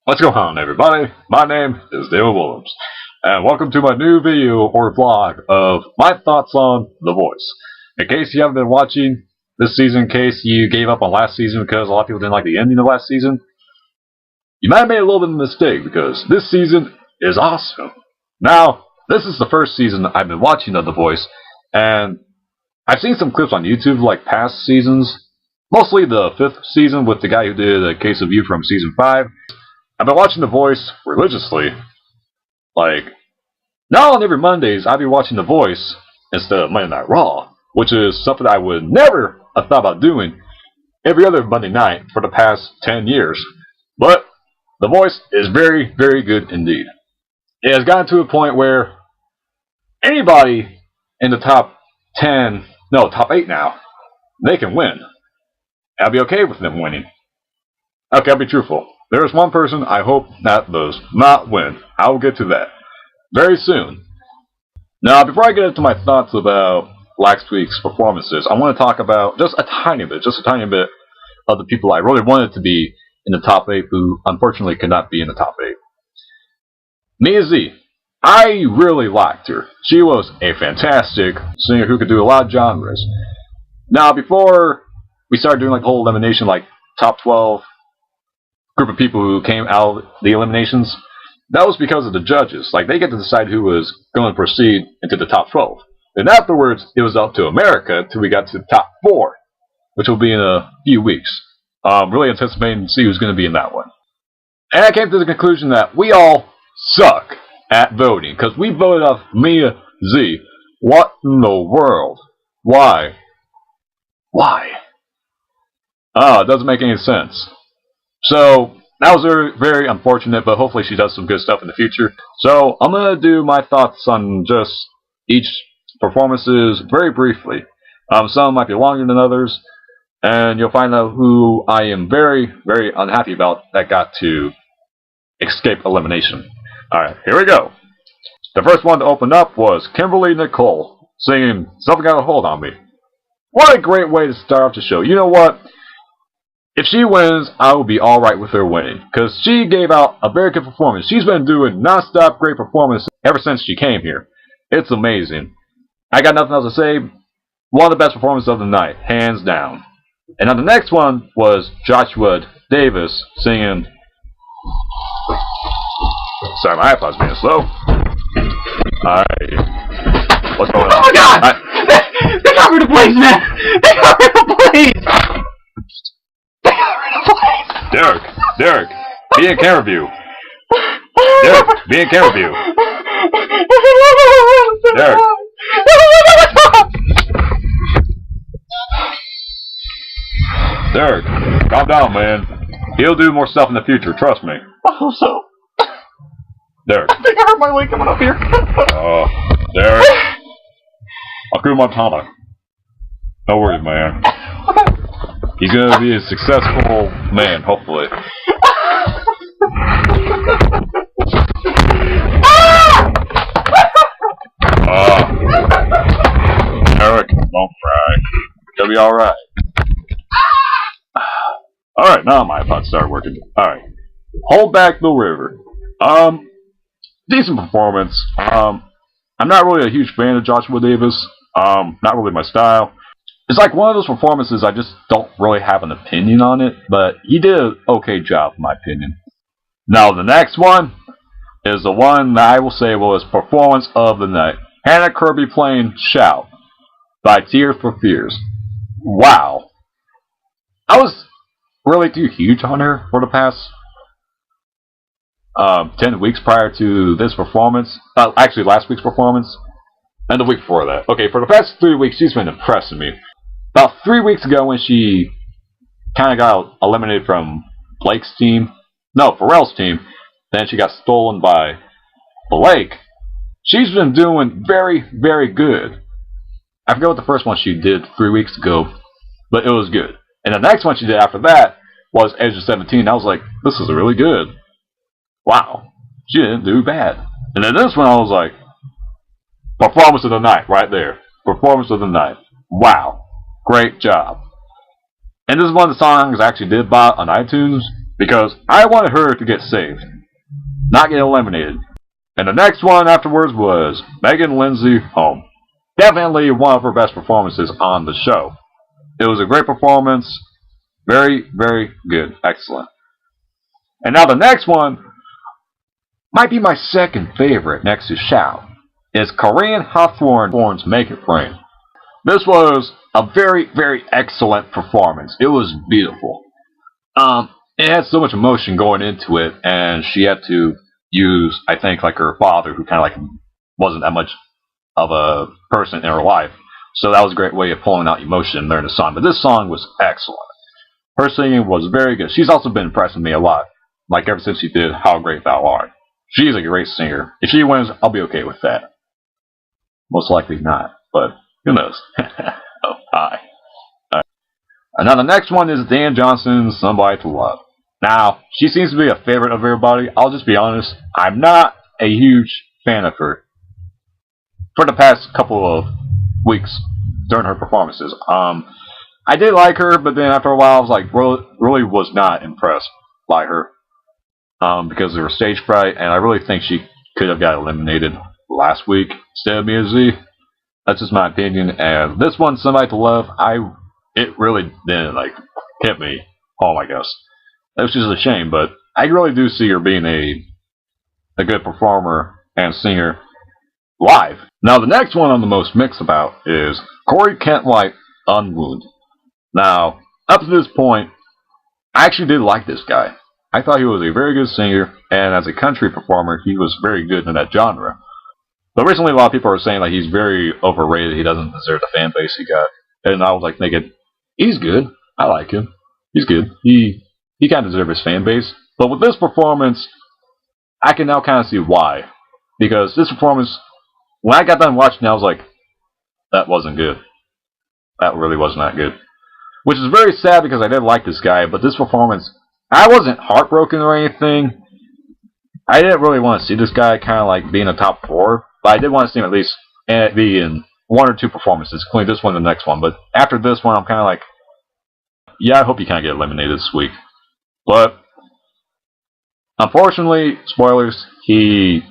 What's going on, everybody? My name is David Williams, and welcome to my new video or vlog of my thoughts on The Voice. In case you haven't been watching this season, in case you gave up on last season because a lot of people didn't like the ending of last season, you might have made a little bit of a mistake because this season is awesome. Now, this is the first season I've been watching of The Voice, and I've seen some clips on YouTube like past seasons, mostly the 5th season with the guy who did A Case of You from season 5. I've been watching The Voice religiously. Like, now on every Mondays, I'll be watching The Voice instead of Monday Night Raw, which is something I would never have thought about doing every other Monday night for the past 10 years. But The Voice is very, very good indeed. It has gotten to a point where anybody in the top 8 now, they can win. I'll be okay with them winning. Okay, I'll be truthful. There is one person I hope that does not win. I will get to that very soon. Now, before I get into my thoughts about last week's performances, I want to talk about just a tiny bit of the people I really wanted to be in the top 8 who unfortunately could not be in the top 8. Mia Z. I really liked her. She was a fantastic singer who could do a lot of genres. Now, before we started doing like the whole elimination, like top 12 group of people who came out of the eliminations, that was because of the judges. Like, they get to decide who was going to proceed into the top 12. And afterwards, it was up to America till we got to the top 4, which will be in a few weeks. Really anticipating to see who's going to be in that one. And I came to the conclusion that we all suck at voting, because we voted off Mia Z. What in the world? Why? Why? It doesn't make any sense. So, that was very, very unfortunate, but hopefully she does some good stuff in the future. So, I'm going to do my thoughts on just each performances very briefly. Some might be longer than others, and you'll find out who I am very, very unhappy about that got to escape elimination. Alright, here we go. The first one to open up was Kimberly Nicole, singing Something Got a Hold on Me. What a great way to start off the show. You know what? If she wins, I will be alright with her winning, because she gave out a very good performance. She's been doing non-stop great performances ever since she came here. It's amazing. I got nothing else to say. One of the best performances of the night, hands down. And then the next one was Joshua Davis singing... Sorry, my iPod's being slow. Alright. What's going on? Oh my god! They got rid of Blaze, man! They got rid of Blaze! Derek, be in camera view. Derek, be in camera view. Derek. Derek, calm down, man. He'll do more stuff in the future, trust me. I hope so. Derek. I think I heard my leg coming up here. Derek. Akuma Montana. No worries, man. He's gonna be a successful man, hopefully. Eric, don't cry. You'll be alright. Alright, now my iPod started working. Alright. Hold Back the River. Decent performance. I'm not really a huge fan of Joshua Davis. Not really my style. It's like one of those performances I just don't really have an opinion on it, but he did an okay job, in my opinion. Now, the next one is the one that I will say was performance of the night. Hannah Kirby playing Shout by Tears for Fears. Wow. I was really too huge on her for the past 10 weeks prior to this performance. Actually, last week's performance. And the week before that. Okay, for the past 3 weeks, she's been impressing me. About 3 weeks ago when she kind of got eliminated from Blake's team. No, Pharrell's team. Then she got stolen by Blake. She's been doing very, very good. I forget what the first one she did 3 weeks ago, but it was good. And the next one she did after that was Edge of 17. I was like, this is really good. Wow. She didn't do bad. And then this one I was like, performance of the night right there. Performance of the night. Wow. Great job. And this is one of the songs I actually did buy on iTunes. because I wanted her to get saved, not get eliminated. And the next one afterwards was Megan Lindsay Home. Definitely one of her best performances on the show. It was a great performance. Very, very good. Excellent. And now the next one might be my second favorite next to Shao. Is Korean Hawthorne's Make It Rain. This was a very, very excellent performance. It was beautiful. It had so much emotion going into it, and she had to use, I think, like her father, who kind of like wasn't that much of a person in her life. So that was a great way of pulling out emotion during the song. But this song was excellent. Her singing was very good. She's also been impressing me a lot, like ever since she did How Great Thou Art. She's a great singer. If she wins, I'll be okay with that. Most likely not, but who knows? Oh, hi. And now the next one is Dan Johnson's Somebody to Love. Now, she seems to be a favorite of everybody. I'll just be honest, I'm not a huge fan of her for the past couple of weeks during her performances. I did like her, but then after a while I was like, really was not impressed by her because of her stage fright, and I really think she could have got eliminated last week instead of Mia Z. That's just my opinion. And this one, Somebody to Love, it really didn't like hit me. Oh my gosh, that was just a shame. But I really do see her being a good performer and singer live. Now the next one I'm the most mixed about is Corey Kent White, Unwound. Now up to this point, I actually did like this guy. I thought he was a very good singer, and as a country performer, he was very good in that genre. But recently, a lot of people are saying like he's very overrated. He doesn't deserve the fan base he got. And I was like thinking, he's good. I like him. He's good. He kind of deserves his fan base. But with this performance, I can now kind of see why. Because this performance, when I got done watching, I was like, that wasn't good. That really was not good. Which is very sad because I did like this guy. But this performance, I wasn't heartbroken or anything. I didn't really want to see this guy kind of like being a top 4. But I did want to see him at least be in 1 or 2 performances, including this one and the next one. But after this one, I'm kind of like, yeah, I hope you kind of get eliminated this week. But unfortunately, spoilers, he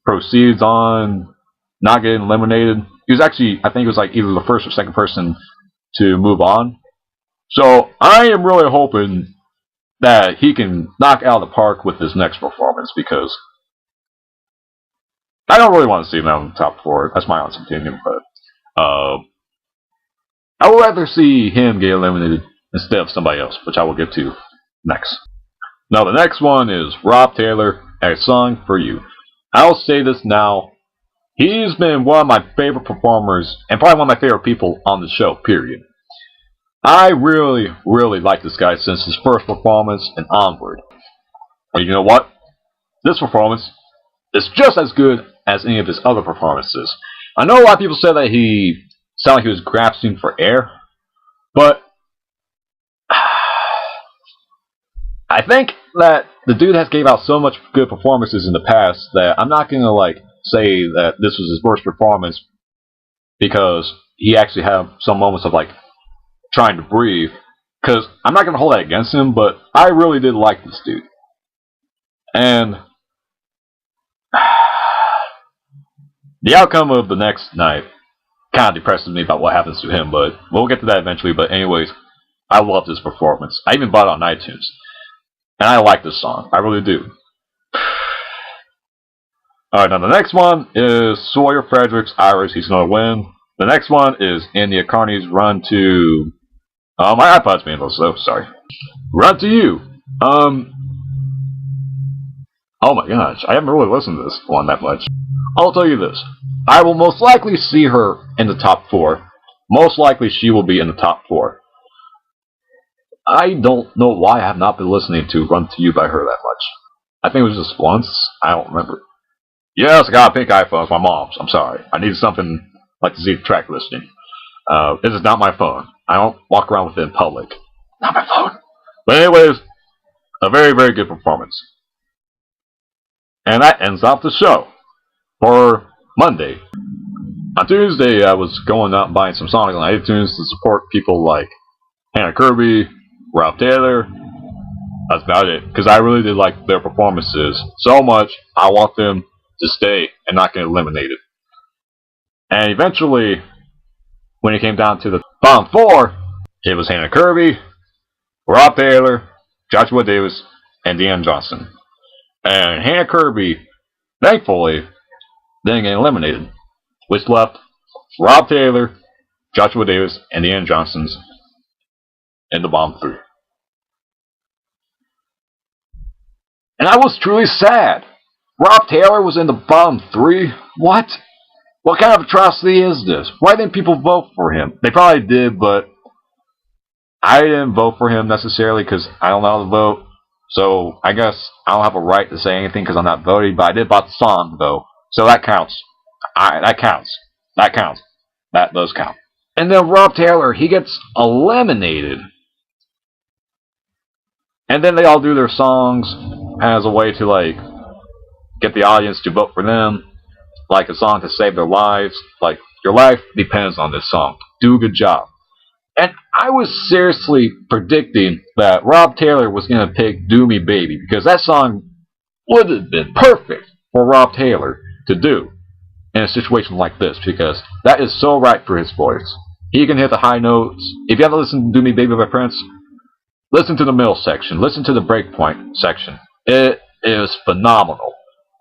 proceeds on not getting eliminated. He was actually, I think it was like either the first or second person to move on. So I am really hoping that he can knock out of the park with his next performance, because I don't really want to see him out in the top 4. That's my honest opinion, but I would rather see him get eliminated instead of somebody else, which I will get to next. Now the next one is Rob Taylor, A Song for You. I'll say this now. He's been one of my favorite performers and probably one of my favorite people on the show, period. I really, really like this guy since his first performance and onward. And you know what? This performance is just as good as any of his other performances. I know a lot of people said that he sounded like he was grasping for air, but I think that the dude has gave out so much good performances in the past that I'm not gonna like say that this was his worst performance, because he actually had some moments of like trying to breathe, because I'm not gonna hold that against him, but I really did like this dude. And the outcome of the next night kind of depresses me about what happens to him, but we'll get to that eventually. But anyways, I love this performance. I even bought it on iTunes. And I like this song. I really do. Alright, now the next one is Sawyer Fredericks, Iris, He's Gonna Win. The next one is India Carney's Run to... my iPod's being a little slow, sorry. Run to You. Oh my gosh, I haven't really listened to this one that much. I'll tell you this. I will most likely see her in the top 4. Most likely she will be in the top 4. I don't know why I have not been listening to Run to You by her that much. I think it was just once. I don't remember. Yes, I got a pink iPhone. It's my mom's. I'm sorry. I needed something like to see the track listing. This is not my phone. I don't walk around with it in public. Not my phone. But anyways, a very, very good performance. And that ends off the show for Monday. On Tuesday, I was going out and buying some songs on iTunes to support people like Hannah Kirby, Rob Taylor, That's about it. Because I really did like their performances so much, I want them to stay and not get eliminated. And eventually, when it came down to the bottom 4, it was Hannah Kirby, Rob Taylor, Joshua Davis, and Deanna Johnson. And Hannah Kirby, thankfully, didn't get eliminated, which left Rob Taylor, Joshua Davis, and Deanna Johnson in the bottom 3. And I was truly sad. Rob Taylor was in the bottom 3? What? What kind of atrocity is this? Why didn't people vote for him? They probably did, but I didn't vote for him necessarily because I don't know how to vote. So I guess I don't have a right to say anything because I'm not voting, but I did buy the song, though. So that counts. That counts. That counts. That does count. And then Rob Taylor, he gets eliminated. And then they all do their songs as a way to, like, get the audience to vote for them. Like a song to save their lives. Like, your life depends on this song. Do a good job. And I was seriously predicting that Rob Taylor was going to pick Do Me Baby, because that song would have been perfect for Rob Taylor to do in a situation like this, because that is so right for his voice. He can hit the high notes. If you haven't listened to Do Me Baby by Prince, listen to the middle section. Listen to the breakpoint section. It is phenomenal.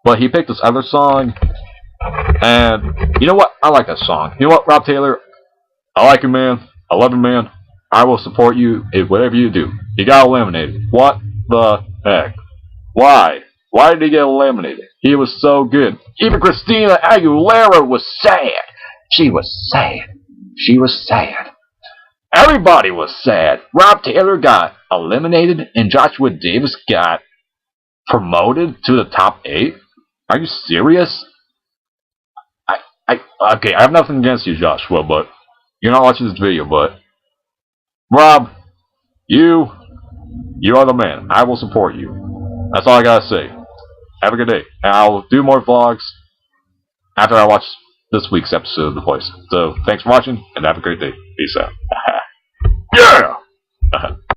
But he picked this other song, and you know what? I like that song. You know what, Rob Taylor? I like you, man. I love you, man. I will support you in whatever you do. He got eliminated. What the heck? Why? Why did he get eliminated? He was so good. Even Christina Aguilera was sad. She was sad. She was sad. Everybody was sad. Rob Taylor got eliminated and Joshua Davis got promoted to the top 8? Are you serious? Okay, I have nothing against you, Joshua, but you're not watching this video, but Rob, you are the man. I will support you. That's all I gotta say. Have a good day. And I'll do more vlogs after I watch this week's episode of The Voice. So, thanks for watching, and have a great day. Peace out.